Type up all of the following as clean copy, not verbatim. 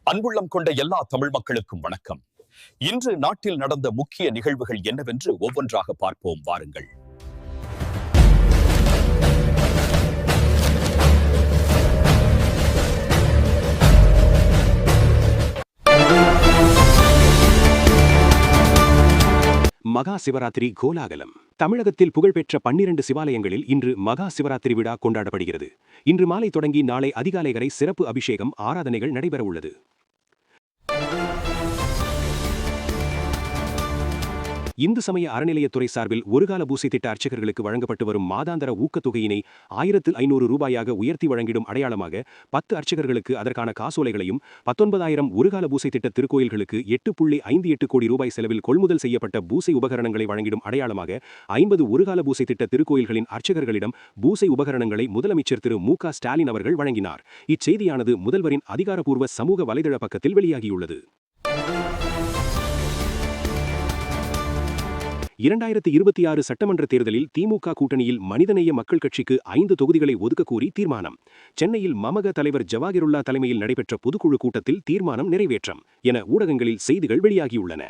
அன்புள்ளம் கொண்ட எல்லா தமிழ் மக்களுக்கும் வணக்கம். இன்று நாட்டில் நடந்த முக்கிய நிகழ்வுகள் என்னவென்று ஒவ்வொன்றாக பார்ப்போம் வாருங்கள். மகா சிவராத்திரி கோலாகலம். தமிழகத்தில் புகழ்பெற்ற 12 சிவாலயங்களில் இன்று மகா சிவராத்திரி விழா கொண்டாடப்படுகிறது. இன்று மாலை தொடங்கி நாளை அதிகாலை வரை சிறப்பு அபிஷேகம் ஆராதனைகள் நடைபெறவுள்ளது. இந்து சமய அறநிலையத்துறை சார்பில் ஒருகால பூசை திட்ட அர்ச்சகர்களுக்கு வழங்கப்பட்டு வரும் மாதாந்திர ஊக்கத்தொகையினை 1500 ரூபாயாக உயர்த்தி வழங்கிடும் அடையாளமாக 10 அர்ச்சகர்களுக்கு அதற்கான காசோலைகளையும் 19,000 ஒருகால பூசை திட்ட திருக்கோயில்களுக்கு 8.58 கோடி ரூபாய் செலவில் கொள்முதல் செய்யப்பட்ட பூசை உபகரணங்களை வழங்கிடும் அடையாளமாக 50 ஒருகால பூசை திட்ட திருக்கோயில்களின் அர்ச்சகர்களிடம் பூசை உபகரணங்களை முதலமைச்சர் திரு மு.க. ஸ்டாலின் அவர்கள் வழங்கினார். இச்செய்தியானது முதல்வரின் அதிகாரப்பூர்வ சமூக வலைதள பக்கத்தில் வெளியாகியுள்ளது. 2026 சட்டமன்ற தேர்தலில் திமுக கூட்டணியில் மனிதநேய மக்கள் கட்சிக்கு 5 தொகுதிகளை ஒதுக்க கோரி தீர்மானம். சென்னையில் மமக தலைவர் ஜவாஹிருல்லா தலைமையில் நடைபெற்ற பொதுக்குழு கூட்டத்தில் தீர்மானம் நிறைவேற்றம் என ஊடகங்களில் செய்திகள் வெளியாகியுள்ளன.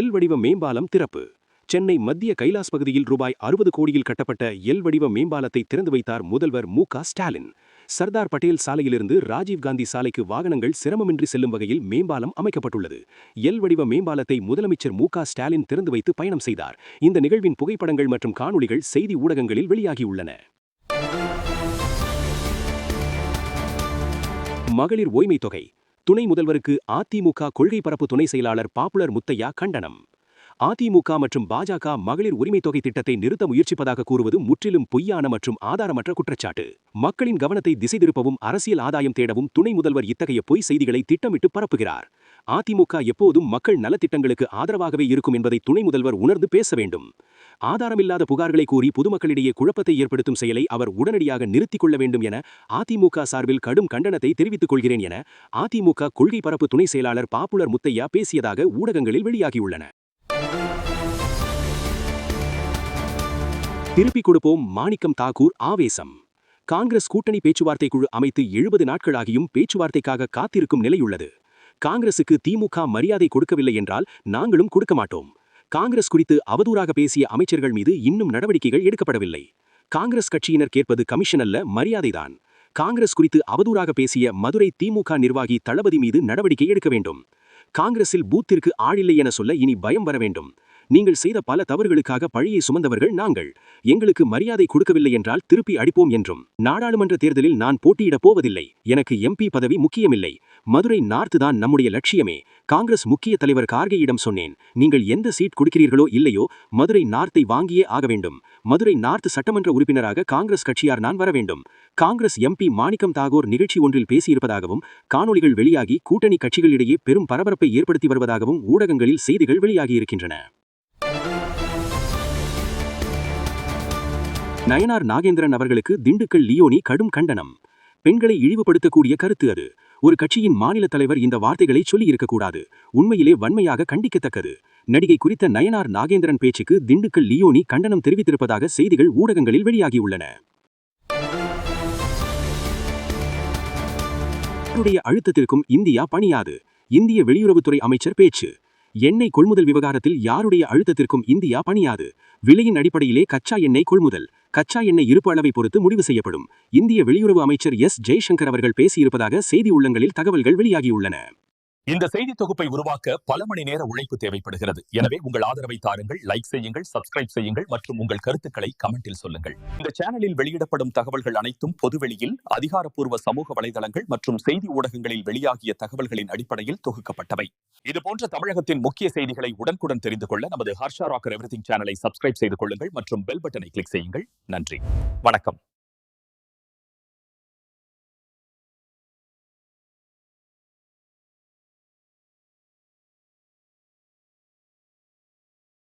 எல் வடிவ மேம்பாலம் திறப்பு. சென்னை மத்திய கைலாஸ் பகுதியில் ரூபாய் 60 கோடியில் கட்டப்பட்ட எல் வடிவ மேம்பாலத்தை திறந்து வைத்தார் முதல்வர் மு.க. ஸ்டாலின். சர்தார் பட்டேல் சாலையிலிருந்து ராஜீவ்காந்தி சாலைக்கு வாகனங்கள் சிரமமின்றி செல்லும் வகையில் மேம்பாலம் அமைக்கப்பட்டுள்ளது. எல் வடிவ மேம்பாலத்தை முதலமைச்சர் மு.க. ஸ்டாலின் திறந்து வைத்து பயணம் செய்தார். இந்த நிகழ்வின் புகைப்படங்கள் மற்றும் காணொளிகள் செய்தி ஊடகங்களில் வெளியாகியுள்ளன. மகளிர் ஓய்மை தொகை. துணை முதல்வருக்கு அதிமுக கொள்கை பரப்பு துணை செயலாளர் பாப்புலர் முத்தையா கண்டனம். அதிமுக மற்றும் பாஜக மகளிர் உரிமை தொகை திட்டத்தை நிறுத்த முயற்சிப்பதாக கூறுவது முற்றிலும் பொய்யான மற்றும் ஆதாரமற்ற குற்றச்சாட்டு. மக்களின் கவனத்தை திசை திருப்பவும் அரசியல் ஆதாயம் தேடவும் துணை முதல்வர் இத்தகைய பொய் செய்திகளை திட்டமிட்டு பரப்புகிறார். அதிமுக எப்போதும் மக்கள் நலத்திட்டங்களுக்கு ஆதரவாகவே இருக்கும் என்பதை துணை முதல்வர் உணர்ந்து பேச வேண்டும். ஆதாரமில்லாத புகார்களை கூறி பொதுமக்களிடையே குழப்பத்தை ஏற்படுத்தும் செயலை அவர் உடனடியாக நிறுத்திக் கொள்ள வேண்டும் என அதிமுக சார்பில் கடும் கண்டனத்தை தெரிவித்துக் கொள்கிறேன் என அதிமுக கொள்கை பரப்பு துணை செயலாளர் பாப்புலர் முத்தையா பேசியதாக ஊடகங்களில் வெளியாகியுள்ளன. திருப்பிக் கொடுப்போம் மாணிக்கம் தாக்கூர் ஆவேசம். காங்கிரஸ் கூட்டணி பேச்சுவார்த்தை குழு அமைத்து 70 நாட்களாகியும் பேச்சுவார்த்தைக்காக காத்திருக்கும் நிலையுள்ளது. காங்கிரசுக்கு திமுக மரியாதை கொடுக்கவில்லை என்றால் நாங்களும் கொடுக்க மாட்டோம். காங்கிரஸ் குறித்து அவதூறாக பேசிய அமைச்சர்கள் மீது இன்னும் நடவடிக்கைகள் எடுக்கப்படவில்லை. காங்கிரஸ் கட்சியினர் கேட்பது கமிஷன் அல்ல, மரியாதைதான். காங்கிரஸ் குறித்து அவதூறாக பேசிய மதுரை திமுக நிர்வாகி தளபதி மீது நடவடிக்கை எடுக்க வேண்டும். காங்கிரஸில் பூத்திற்கு ஆளில்லை என சொல்ல இனி பயம் வர வேண்டும். நீங்கள் செய்த பல தவறுகளுக்காக பழியை சுமந்தவர்கள் நாங்கள். எங்களுக்கு மரியாதை கொடுக்கவில்லை என்றால் திருப்பி அடிப்போம் என்றும். நாடாளுமன்ற தேர்தலில் நான் போட்டியிடப் போவதில்லை. எனக்கு எம்பி பதவி முக்கியமில்லை. மதுரை நார்த் தான் நம்முடைய லட்சியமே. காங்கிரஸ் முக்கிய தலைவர் கார்கேயிடம் சொன்னேன், நீங்கள் எந்த சீட் கொடுக்கிறீர்களோ இல்லையோ மதுரை நார்த்தை வாங்கியே ஆக வேண்டும். மதுரை நார்த் சட்டமன்ற உறுப்பினராக காங்கிரஸ் கட்சியார் நான் வர வேண்டும். காங்கிரஸ் எம்பி மாணிக்கம் தாகூர் நிகழ்ச்சி ஒன்றில் பேசியிருப்பதாகவும் காணொளிகள் வெளியாகி கூட்டணி கட்சிகளிடையே பெரும் பரபரப்பை ஏற்படுத்தி வருவதாகவும் ஊடகங்களில் செய்திகள் வெளியாகியிருக்கின்றன. நயனார் நாகேந்திரன் அவர்களுக்கு திண்டுக்கல் லியோனி கடும் கண்டனம். பெண்களை இழிவுபடுத்தக்கூடிய கருத்து அது. ஒரு கட்சியின் மாநில தலைவர் இந்த வார்த்தைகளை சொல்லி இருக்கக்கூடாது. உண்மையிலே வன்மையாக கண்டிக்கத்தக்கது. நடிகை குறித்த நயனார் நாகேந்திரன் பேச்சுக்கு திண்டுக்கல் லியோனி கண்டனம் தெரிவித்திருப்பதாக செய்திகள் ஊடகங்களில் வெளியாகியுள்ளன. அவருடைய அழுத்தத்திற்கும் இந்தியா பணியாது. இந்திய வெளியுறவுத்துறை அமைச்சர் பேச்சு. எண்ணெய் கொள்முதல் விவகாரத்தில் யாருடைய அழுத்தத்திற்கும் இந்தியா பணியாது. விலையின் அடிப்படையிலே கச்சா எண்ணெய் கொள்முதல், கச்சா எண்ணெய் இருப்பு அளவை பொறுத்து முடிவு செய்யப்படும். இந்திய வெளியுறவு அமைச்சர் எஸ். ஜெய்சங்கர் அவர்கள் பேசியிருப்பதாக செய்தி உள்ளங்களில் தகவல்கள் வெளியாகியுள்ளன. இந்த செய்தி தொகுப்பை உருவாக்க பல மணி நேர உழைப்பு தேவைப்படுகிறது. எனவே உங்கள் ஆதரவை தாருங்கள், லைக் செய்யுங்கள், சப்ஸ்கிரைப் செய்யுங்கள் மற்றும் உங்கள் கருத்துக்களை கமெண்டில் சொல்லுங்கள். இந்த சேனலில் வெளியிடப்படும் தகவல்கள் அனைத்தும் பொதுவெளியில் அதிகாரப்பூர்வ சமூக வலைதளங்கள் மற்றும் செய்தி ஊடகங்களில் வெளியாகிய தகவல்களின் அடிப்படையில் தொகுக்கப்பட்டவை. இதுபோன்ற தமிழகத்தின் முக்கிய செய்திகளை உடனுக்குடன் தெரிந்து கொள்ள நமது ஹர்ஷா ராக்கர் எவ்ரிதிங் சேனலை சப்ஸ்கிரைப் செய்து கொள்ளுங்கள் மற்றும் பெல் பட்டனை கிளிக் செய்யுங்கள். நன்றி, வணக்கம்.